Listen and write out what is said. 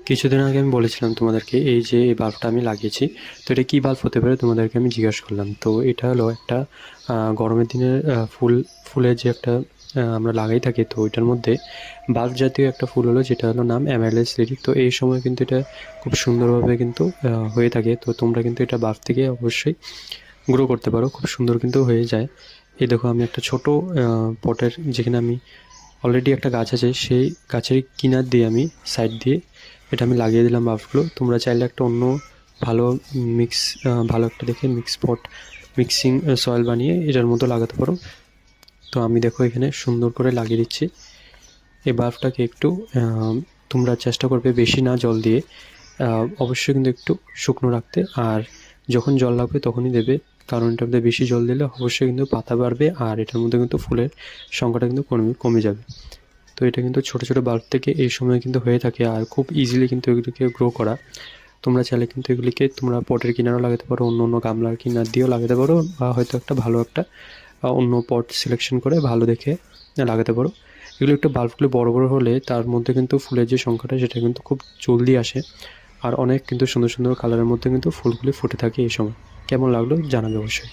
কিছুদিন আগে আমি বলেছিলাম তোমাদেরকে এই যে এই বাল্বটা আমি লাগিয়েছি। তো এটা কী বাল্ব হতে পারে তোমাদেরকে আমি জিজ্ঞাসা করলাম। তো এটা হলো একটা গরমের দিনের ফুলের যে একটা আমরা লাগাই থাকি, তো ওইটার মধ্যে বাল্ব জাতীয় একটা ফুল হলো, যেটা হলো নাম অ্যামাইরাইস লিলি। তো এই সময় কিন্তু এটা খুব সুন্দরভাবে কিন্তু হয়ে থাকে। তো তোমরা কিন্তু এটা বাল্ব থেকে অবশ্যই গ্রো করতে পারো, খুব সুন্দর কিন্তু হয়ে যায়। এই দেখো, আমি একটা ছোট পটের, যেখানে আমি অলরেডি একটা গাছ আছে, সেই গাছের কিনার দিয়ে আমি সাইড দিয়ে এটা আমি লাগিয়ে দিলাম বাল্বগুলো। তোমরা চাইলে একটা অন্য ভালো ভালো একটা দেখে মিক্সিং সয়েল বানিয়ে এটার মতো লাগাতে পারো। তো আমি দেখো এখানে সুন্দর করে লাগিয়ে দিচ্ছি। এই বাল্বটাকে একটু তোমরা চেষ্টা করবে বেশি না জল দিয়ে, অবশ্যই কিন্তু একটু শুকনো রাখতে। আর যখন জল লাগবে তখনই দেবে, কারণ এটার মধ্যে বেশি জল দিলে অবশ্যই কিন্তু পাতা বাড়বে আর এটার মধ্যে কিন্তু ফুলের সংখ্যাটা কিন্তু কমে যাবে। তো এটা কিন্তু ছোটো ছোটো বাল্ব থেকে এই সময় কিন্তু হয়ে থাকে, আর খুব ইজিলি কিন্তু এগুলিকে গ্রো করা। তোমরা চাইলে কিন্তু এগুলিকে তোমরা পটের কিনারেও লাগাতে পারো, অন্য অন্য গামলার কিনার দিয়েও লাগাতে পারো, বা হয়তো একটা ভালো একটা অন্য পট সিলেকশন করে ভালো দেখে লাগাতে পারো। এগুলো একটু বাল্বগুলো বড় বড় হলে তার মধ্যে কিন্তু ফুলের যে সংখ্যাটা সেটা কিন্তু খুব জলদি আসে, আর অনেক কিন্তু সুন্দর সুন্দর কালারের মধ্যে কিন্তু ফুলগুলি ফুটে থাকে এই সময়। কেমন লাগলো জানাবে অবশ্যই।